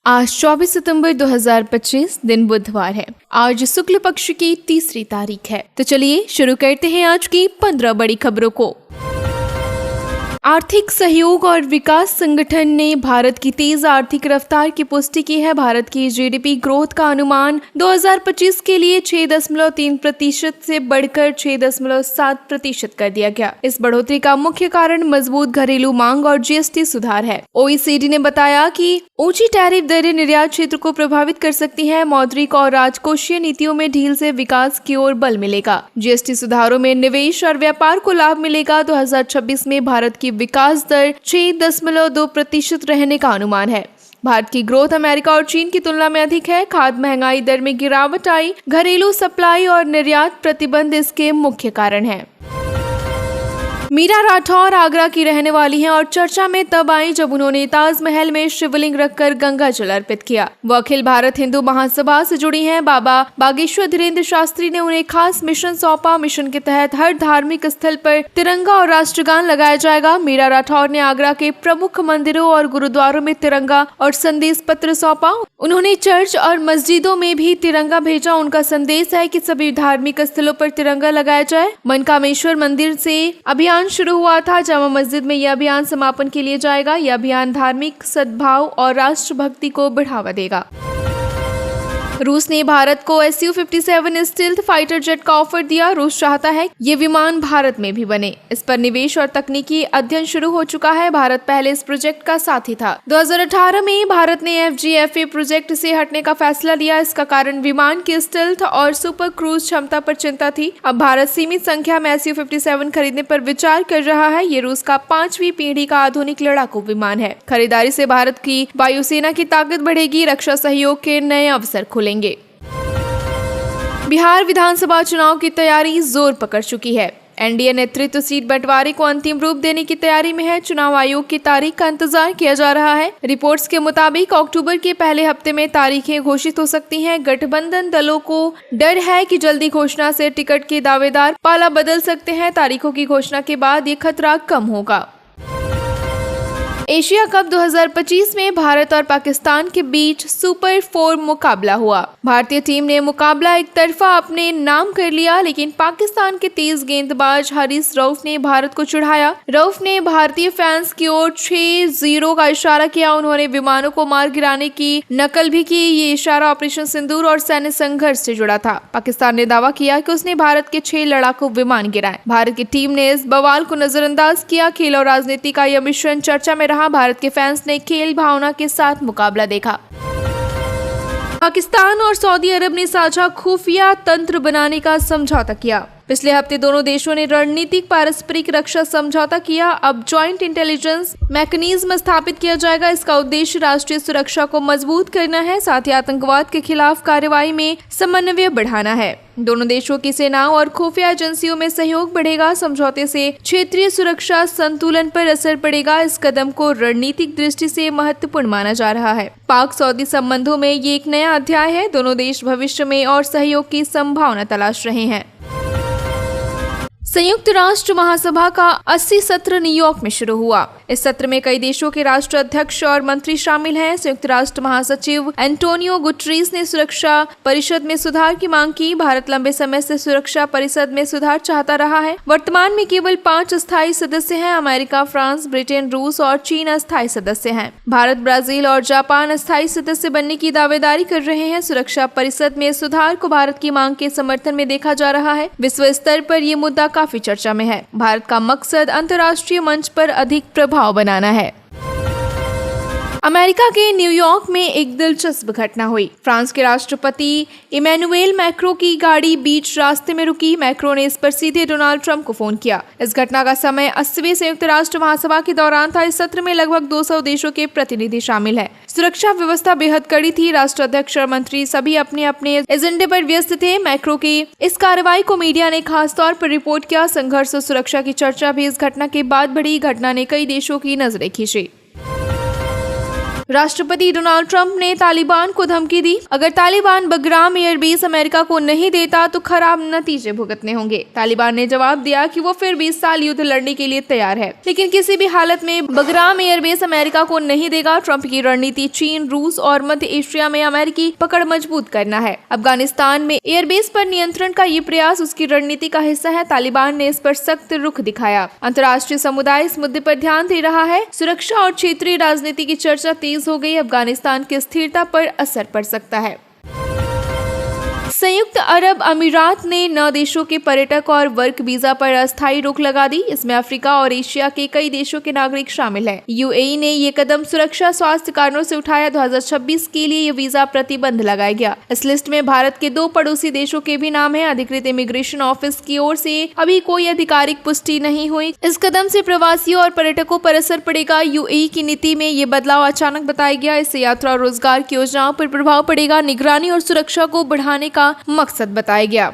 आज 24 सितंबर 2025 दिन बुधवार है। आज शुक्ल पक्ष की 3 तारीख है। तो चलिए शुरू करते हैं आज की 15 बड़ी खबरों को। आर्थिक सहयोग और विकास संगठन ने भारत की तेज आर्थिक रफ्तार की पुष्टि की है। भारत की जीडीपी ग्रोथ का अनुमान 2025 के लिए 6.3% से बढ़कर 6.7% कर दिया गया। इस बढ़ोतरी का मुख्य कारण मजबूत घरेलू मांग और जीएसटी सुधार है। ओईसीडी ने बताया कि ऊंची टैरिफ दरें निर्यात क्षेत्र को प्रभावित कर सकती हैं। मौद्रिक और राजकोषीय नीतियों में ढील से विकास की ओर बल मिलेगा। जीएसटी सुधारों में निवेश और व्यापार को लाभ मिलेगा। 2026 में भारत की विकास दर 6.2% रहने का अनुमान है। भारत की ग्रोथ अमेरिका और चीन की तुलना में अधिक है। खाद्य महंगाई दर में गिरावट आई। घरेलू सप्लाई और निर्यात प्रतिबंध इसके मुख्य कारण हैं। मीरा राठौर आगरा की रहने वाली हैं और चर्चा में तब आई जब उन्होंने ताजमहल में शिवलिंग रखकर गंगा जल अर्पित किया। वो अखिल भारत हिंदू महासभा से जुड़ी हैं। बाबा बागेश्वर धीरेन्द्र शास्त्री ने उन्हें खास मिशन सौंपा। मिशन के तहत हर धार्मिक स्थल पर तिरंगा और राष्ट्रगान लगाया जाएगा। मीरा राठौर ने आगरा के प्रमुख मंदिरों और गुरुद्वारों में तिरंगा और संदेश पत्र सौंपा। उन्होंने चर्च और मस्जिदों में भी तिरंगा भेजा। उनका संदेश है कि सभी धार्मिक स्थलों पर तिरंगा लगाया जाए। मनकामेश्वर मंदिर से अभियान शुरू हुआ था। जामा मस्जिद में यह अभियान समापन के लिए जाएगा। यह अभियान धार्मिक सद्भाव और राष्ट्रभक्ति को बढ़ावा देगा। रूस ने भारत को Su-57 स्टील्थ फाइटर जेट का ऑफर दिया। रूस चाहता है ये विमान भारत में भी बने। इस पर निवेश और तकनीकी अध्ययन शुरू हो चुका है। भारत पहले इस प्रोजेक्ट का साथी था। 2018 में भारत ने FGFA प्रोजेक्ट से हटने का फैसला लिया। इसका कारण विमान की स्टील्थ और सुपर क्रूज क्षमता पर चिंता थी। अब भारत सीमित संख्या में Su-57 खरीदने पर विचार कर रहा है। ये रूस का 5वीं पीढ़ी का आधुनिक लड़ाकू विमान है। खरीदारी से भारत की वायुसेना की ताकत बढ़ेगी। रक्षा सहयोग के नए अवसर खुलेंगे। बिहार विधानसभा चुनाव की तैयारी जोर पकड़ चुकी है। एनडीए नेतृत्व सीट बंटवारे को अंतिम रूप देने की तैयारी में है। चुनाव आयोग की तारीख का इंतजार किया जा रहा है। रिपोर्ट्स के मुताबिक अक्टूबर के पहले हफ्ते में तारीखें घोषित हो सकती हैं। गठबंधन दलों को डर है कि जल्दी घोषणा से टिकट के दावेदार पाला बदल सकते हैं। तारीखों की घोषणा के बाद ये खतरा कम होगा। एशिया कप 2025 में भारत और पाकिस्तान के बीच सुपर 4 मुकाबला हुआ। भारतीय टीम ने मुकाबला एक तरफा अपने नाम कर लिया, लेकिन पाकिस्तान के तेज गेंदबाज हारिस रऊफ ने भारत को चिढ़ाया। रऊफ ने भारतीय फैंस की ओर 6-0 का इशारा किया। उन्होंने विमानों को मार गिराने की नकल भी की। ये इशारा ऑपरेशन सिंदूर और सैन्य संघर्ष से जुड़ा था। पाकिस्तान ने दावा किया कि उसने भारत के 6 लड़ाकू विमान गिराए। भारत की टीम ने इस बवाल को नजरअंदाज किया। खेल और राजनीति का यह मिश्रण चर्चा में रहा। भारत के फैंस ने खेल भावना के साथ मुकाबला देखा। पाकिस्तान और सऊदी अरब ने साझा खुफिया तंत्र बनाने का समझौता किया। पिछले हफ्ते दोनों देशों ने रणनीतिक पारस्परिक रक्षा समझौता किया। अब जॉइंट इंटेलिजेंस मैकेनिज्म स्थापित किया जाएगा। इसका उद्देश्य राष्ट्रीय सुरक्षा को मजबूत करना है, साथ ही आतंकवाद के खिलाफ कार्रवाई में समन्वय बढ़ाना है। दोनों देशों की सेनाओं और खुफिया एजेंसियों में सहयोग बढ़ेगा। समझौते से क्षेत्रीय सुरक्षा संतुलन पर असर पड़ेगा। इस कदम को रणनीतिक दृष्टि से महत्वपूर्ण माना जा रहा है। पाक सऊदी संबंधों में ये एक नया अध्याय है। दोनों देश भविष्य में और सहयोग की संभावना तलाश रहे हैं। संयुक्त राष्ट्र महासभा का 80 सत्र न्यूयॉर्क में शुरू हुआ। इस सत्र में कई देशों के राष्ट्र अध्यक्ष और मंत्री शामिल हैं। संयुक्त राष्ट्र महासचिव एंटोनियो गुटरीस ने सुरक्षा परिषद में सुधार की मांग की। भारत लंबे समय से सुरक्षा परिषद में सुधार चाहता रहा है। वर्तमान में केवल 5 अस्थायी सदस्य हैं। अमेरिका, फ्रांस, ब्रिटेन, रूस और चीन अस्थायी सदस्य हैं। भारत, ब्राजील और जापान अस्थायी सदस्य बनने की दावेदारी कर रहे हैं। सुरक्षा परिषद में सुधार को भारत की मांग के समर्थन में देखा जा रहा है। विश्व स्तर पर ये मुद्दा काफी चर्चा में है। भारत का मकसद अंतर्राष्ट्रीय मंच पर अधिक प्रभाव बनाना है। अमेरिका के न्यूयॉर्क में एक दिलचस्प घटना हुई। फ्रांस के राष्ट्रपति इमैनुएल मैक्रो की गाड़ी बीच रास्ते में रुकी। मैक्रो ने इस पर सीधे डोनाल्ड ट्रंप को फोन किया। इस घटना का समय 80वें संयुक्त राष्ट्र महासभा के दौरान था। इस सत्र में लगभग 200 देशों के प्रतिनिधि शामिल हैं। सुरक्षा व्यवस्था बेहद कड़ी थी। राष्ट्राध्यक्ष और मंत्री सभी अपने अपने एजेंडे पर व्यस्त थे। मैक्रो की इस कार्रवाई को मीडिया ने खास तौर पर रिपोर्ट किया। संघर्ष और सुरक्षा की चर्चा भी इस घटना के बाद बढ़ी। घटना ने कई देशों की नजरें खींची। राष्ट्रपति डोनाल्ड ट्रंप ने तालिबान को धमकी दी, अगर तालिबान बगराम एयरबेस अमेरिका को नहीं देता तो खराब नतीजे भुगतने होंगे। तालिबान ने जवाब दिया कि वो फिर 20 साल युद्ध लड़ने के लिए तैयार है, लेकिन किसी भी हालत में बगराम एयरबेस अमेरिका को नहीं देगा। ट्रंप की रणनीति चीन, रूस और मध्य एशिया में अमेरिकी पकड़ मजबूत करना है। अफगानिस्तान में एयरबेस पर नियंत्रण का ये प्रयास उसकी रणनीति का हिस्सा है। तालिबान ने इस पर सख्त रुख दिखाया। अंतर्राष्ट्रीय समुदाय इस मुद्दे पर ध्यान दे रहा है। सुरक्षा और क्षेत्रीय राजनीति की चर्चा तेज हो गई। अफगानिस्तान की स्थिरता पर असर पड़ सकता है। संयुक्त अरब अमीरात ने 9 देशों के पर्यटक और वर्क वीजा पर अस्थायी रोक लगा दी। इसमें अफ्रीका और एशिया के कई देशों के नागरिक शामिल हैं। यूएई ने ये कदम सुरक्षा स्वास्थ्य कारणों से उठाया। 2026 के लिए ये वीजा प्रतिबंध लगाया गया। इस लिस्ट में भारत के 2 पड़ोसी देशों के भी नाम है। अधिकृत इमिग्रेशन ऑफिस की ओर से अभी कोई आधिकारिक पुष्टि नहीं हुई। इस कदम से प्रवासियों और पर्यटकों पर असर पड़ेगा। यूएई की नीति में ये बदलाव अचानक बताया गया। इससे यात्रा और रोजगार की योजनाओं पर प्रभाव पड़ेगा। निगरानी और सुरक्षा को बढ़ाने का मकसद बताया गया।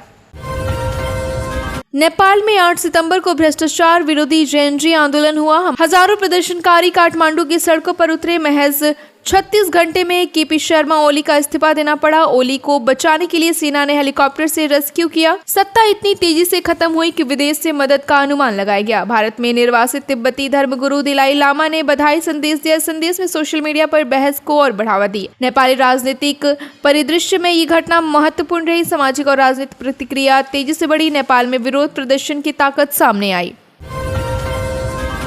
नेपाल में 8 सितंबर को भ्रष्टाचार विरोधी जेएनजी आंदोलन हुआ। हजारों प्रदर्शनकारी काठमांडू की सड़कों पर उतरे। महज 36 घंटे में केपी शर्मा ओली का इस्तीफा देना पड़ा। ओली को बचाने के लिए सेना ने हेलीकॉप्टर से रेस्क्यू किया। सत्ता इतनी तेजी से खत्म हुई कि विदेश से मदद का अनुमान लगाया गया। भारत में निर्वासित तिब्बती धर्मगुरु दलाई लामा ने बधाई संदेश दिया। संदेश में सोशल मीडिया पर बहस को और बढ़ावा दी। नेपाली राजनीतिक परिदृश्य में ये घटना महत्वपूर्ण रही। सामाजिक और राजनीतिक प्रतिक्रिया तेजी से बढ़ी। नेपाल में विरोध प्रदर्शन की ताकत सामने आई।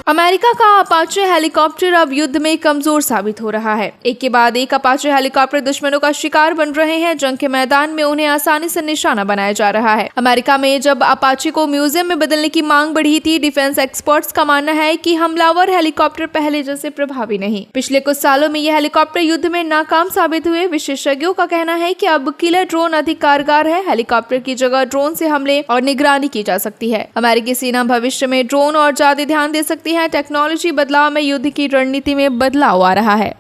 अमेरिका का अपाचे हेलीकॉप्टर अब युद्ध में कमजोर साबित हो रहा है। एक के बाद एक अपाचे हेलीकॉप्टर दुश्मनों का शिकार बन रहे हैं। जंग के मैदान में उन्हें आसानी से निशाना बनाया जा रहा है। अमेरिका में जब अपाचे को म्यूजियम में बदलने की मांग बढ़ी थी, डिफेंस एक्सपर्ट्स का मानना है कि हमलावर हेलीकॉप्टर पहले जैसे प्रभावी नहीं। पिछले कुछ सालों में ये हेलीकॉप्टर युद्ध में नाकाम साबित हुए। विशेषज्ञों का कहना है कि अब किलर ड्रोन अधिक कारगर है। हेलीकॉप्टर की जगह ड्रोन से हमले और निगरानी की जा सकती है। अमेरिकी सेना भविष्य में ड्रोन और ज्यादा ध्यान दे सकती है। टेक्नोलॉजी बदलाव में युद्ध की रणनीति में बदलाव आ रहा है।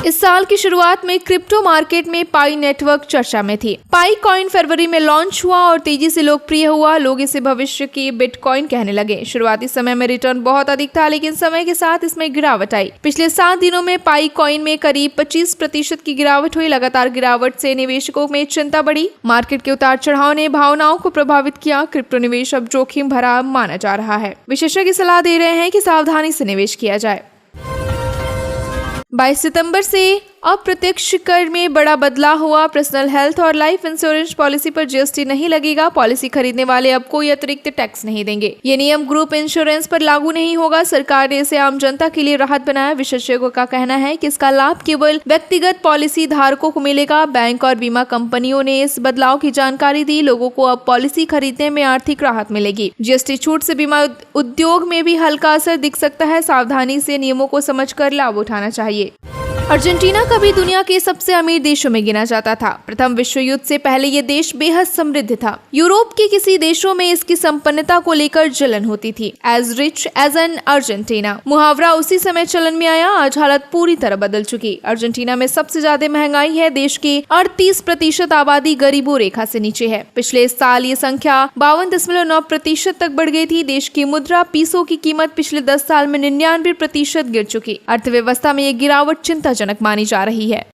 इस साल की शुरुआत में क्रिप्टो मार्केट में पाई नेटवर्क चर्चा में थी। पाई कॉइन फरवरी में लॉन्च हुआ और तेजी से लोकप्रिय हुआ। लोग इसे भविष्य की बिटकॉइन कहने लगे। शुरुआती समय में रिटर्न बहुत अधिक था, लेकिन समय के साथ इसमें गिरावट आई। पिछले 7 दिनों में पाई कॉइन में करीब 25% की गिरावट हुई। लगातार गिरावट से निवेशकों में चिंता बढ़ी। मार्केट के उतार चढ़ाव ने भावनाओं को प्रभावित किया। क्रिप्टो निवेश अब जोखिम भरा माना जा रहा है। विशेषज्ञ सलाह दे रहे हैं कि सावधानी से निवेश किया जाए। 22 सितंबर से अप्रत्यक्ष कर में बड़ा बदलाव हुआ। पर्सनल हेल्थ और लाइफ इंश्योरेंस पॉलिसी पर जीएसटी नहीं लगेगा। पॉलिसी खरीदने वाले अब कोई अतिरिक्त टैक्स नहीं देंगे। ये नियम ग्रुप इंश्योरेंस पर लागू नहीं होगा। सरकार ने इसे आम जनता के लिए राहत बनाया। विशेषज्ञों का कहना है कि इसका लाभ केवल व्यक्तिगत पॉलिसी धारकों को मिलेगा। बैंक और बीमा कंपनियों ने इस बदलाव की जानकारी दी। लोगों को अब पॉलिसी खरीदने में आर्थिक राहत मिलेगी। जीएसटी छूट से बीमा उद्योग में भी हल्का असर दिख सकता है। सावधानी से नियमों को समझकर लाभ उठाना चाहिए। अर्जेंटीना कभी दुनिया के सबसे अमीर देशों में गिना जाता था। प्रथम विश्व युद्ध से पहले ये देश बेहद समृद्ध था। यूरोप के किसी देशों में इसकी संपन्नता को लेकर जलन होती थी। As rich as an Argentina मुहावरा उसी समय चलन में आया। आज हालत पूरी तरह बदल चुकी। अर्जेंटीना में सबसे ज्यादा महंगाई है। देश की 38% आबादी गरीबों रेखा से नीचे है। पिछले साल ये संख्या 52.9% तक बढ़ गई थी। देश की मुद्रा पीसो की कीमत पिछले 10 साल में 99% गिर चुकी। अर्थव्यवस्था में ये गिरावट चिंताजनक मानी जा रही है।